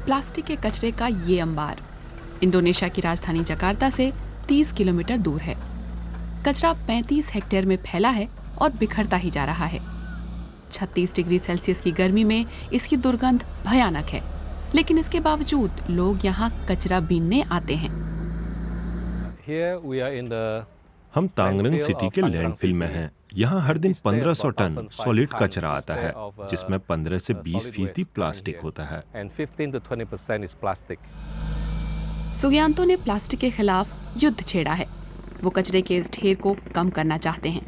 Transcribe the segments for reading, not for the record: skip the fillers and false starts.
Plastic के कचरे का ये अंबार इंडोनेशिया की राजधानी जकार्ता से 30 किलोमीटर दूर है। कचरा 35 हेक्टेयर में फैला है और बिखरता ही जा रहा है। 36 डिग्री सेल्सियस की गर्मी में इसकी दुर्गंध भयानक है, लेकिन इसके बावजूद लोग यहाँ कचरा बीनने आते हैं। हम तांगरंग सिटी के लैंडफिल में हैं। यहाँ हर दिन 1500 टन सॉलिड कचरा आता है, जिसमें 15 से 20% प्लास्टिक होता है। सुगियांतो ने प्लास्टिक के खिलाफ युद्ध छेड़ा है। वो कचरे के इस ढेर को कम करना चाहते हैं।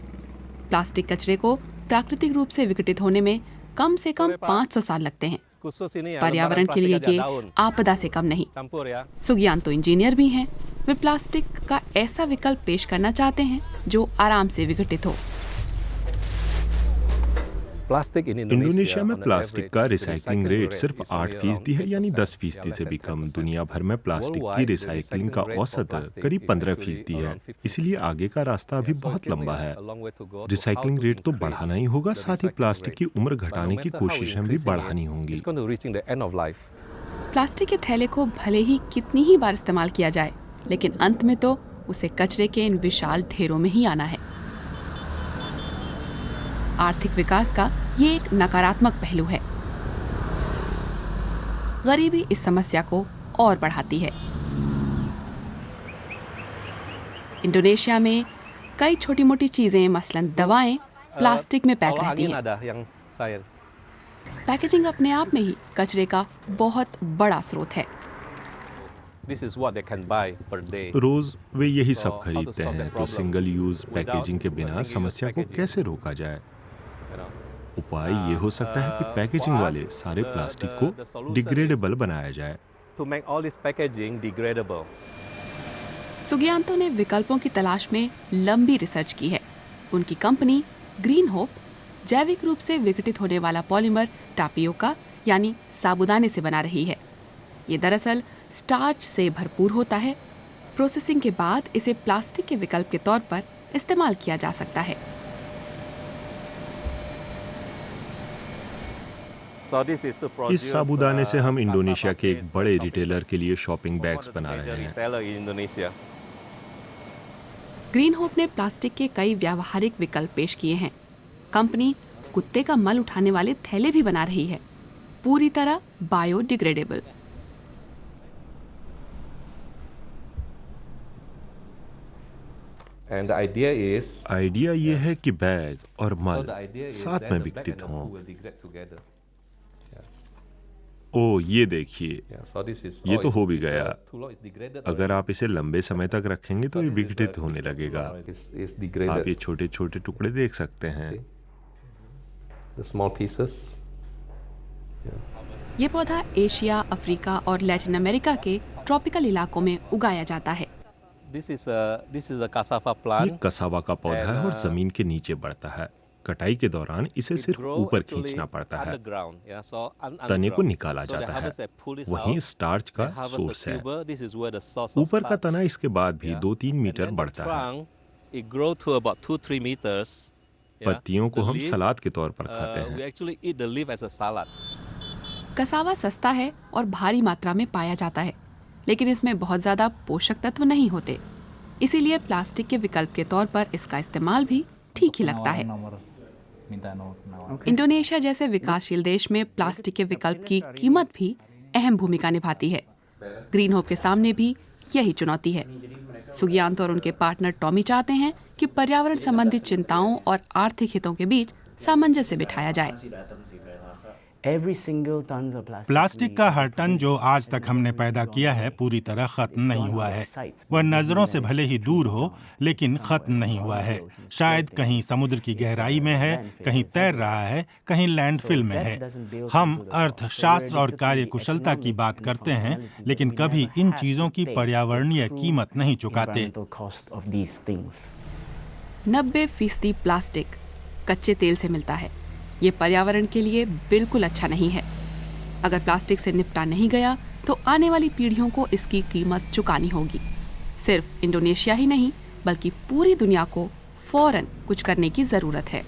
प्लास्टिक कचरे को प्राकृतिक रूप से विघटित होने में कम से कम 500 साल लगते हैं। पर्यावरण के लिए ये आपदा से कम नहीं। सुगियांतो इंजीनियर भी हैं। वे प्लास्टिक का ऐसा विकल्प पेश करना चाहते हैं जो आराम से विघटित हो। इंडोनेशिया में प्लास्टिक का रिसाइकलिंग रेट सिर्फ 8% है, यानी 10% से भी कम। दुनिया भर में प्लास्टिक की रिसाइकलिंग का औसत करीब 15% है। इसलिए आगे का रास्ता अभी बहुत लंबा है। रिसाइकलिंग रेट तो बढ़ाना ही होगा, साथ ही प्लास्टिक की उम्र घटाने की कोशिशें भी बढ़ानी होंगी। प्लास्टिक के थैले को भले ही कितनी ही बार इस्तेमाल किया जाए, लेकिन अंत में तो उसे कचरे के इन विशाल ढेरों में ही आना है। आर्थिक विकास का ये एक नकारात्मक पहलू है। गरीबी इस समस्या को और बढ़ाती है। इंडोनेशिया में कई छोटी मोटी चीजें, मसलन दवाएं, प्लास्टिक में पैक रहती हैं। पैकेजिंग अपने आप में ही कचरे का बहुत बड़ा स्रोत है। रोज वे यही सब खरीदते हैं, तो सिंगल यूज पैकेजिंग के बिना समस्या को कैसे रोका जाए? उपाय ये हो सकता है कि पैकेजिंग वाले सारे प्लास्टिक को डिग्रेडेबल बनाया जाए। सुगियांतो ने विकल्पों की तलाश में लंबी रिसर्च की है। उनकी कंपनी ग्रीन होप जैविक रूप से विघटित होने वाला पॉलीमर टापियोका यानी साबूदाने से बना रही है। ये दरअसल स्टार्च से भरपूर होता है। प्रोसेसिंग के बाद इसे प्लास्टिक के विकल्प के तौर पर इस्तेमाल किया जा सकता है। इस साबूदाने से हम इंडोनेशिया के एक बड़े रिटेलर के लिए शॉपिंग बैग्स बना रहे हैं। ग्रीन होप ने प्लास्टिक के कई व्यावहारिक विकल्प पेश किए हैं। कंपनी कुत्ते का मल उठाने वाले थैले भी बना रही है, पूरी तरह बायोडिग्रेडेबल। आइडिया ये है कि बैग और मल साथ में विघटित हों। ओह, ये देखिए, ये तो हो भी गया। अगर आप इसे लंबे समय तक रखेंगे तो ये विघटित होने लगेगा। आप ये छोटे छोटे टुकड़े देख सकते हैं। ये पौधा एशिया, अफ्रीका और लैटिन अमेरिका के ट्रॉपिकल इलाकों में उगाया जाता है। ये कसावा का पौधा है और जमीन के नीचे बढ़ता है। कटाई के दौरान इसे सिर्फ ऊपर खींचना पड़ता है, तने को निकाला जाता है। वहीं स्टार्च का सोर्स है। ऊपर का तना इसके बाद भी 2-3 मीटर बढ़ता है। पत्तियों को हम सलाद के तौर पर खाते हैं। कसावा सस्ता है और भारी मात्रा में पाया जाता है, लेकिन इसमें बहुत ज्यादा पोषक तत्व नहीं होते। इसीलिए प्लास्टिक के विकल्प के तौर पर इसका इस्तेमाल भी ठीक ही लगता है। इंडोनेशिया जैसे विकासशील देश में प्लास्टिक के विकल्प की कीमत भी अहम भूमिका निभाती है। ग्रीन होप के सामने भी यही चुनौती है। सुगियांतो और उनके पार्टनर टॉमी चाहते हैं कि पर्यावरण संबंधित चिंताओं और आर्थिक हितों के बीच सामंजस्य बिठाया जाए। प्लास्टिक का हर टन जो आज तक हमने पैदा किया है पूरी तरह खत्म नहीं हुआ है। वह नजरों से भले ही दूर हो, लेकिन खत्म नहीं हुआ है। शायद कहीं समुद्र की गहराई में है, कहीं तैर रहा है, कहीं लैंडफिल में है। हम अर्थशास्त्र और कार्यकुशलता की बात करते हैं, लेकिन कभी इन चीजों की पर्यावरणीय कीमत नहीं चुकाते। 90% प्लास्टिक कच्चे तेल से मिलता है। ये पर्यावरण के लिए बिल्कुल अच्छा नहीं है। अगर प्लास्टिक से निपटा नहीं गया तो आने वाली पीढ़ियों को इसकी कीमत चुकानी होगी। सिर्फ इंडोनेशिया ही नहीं, बल्कि पूरी दुनिया को फौरन कुछ करने की जरूरत है।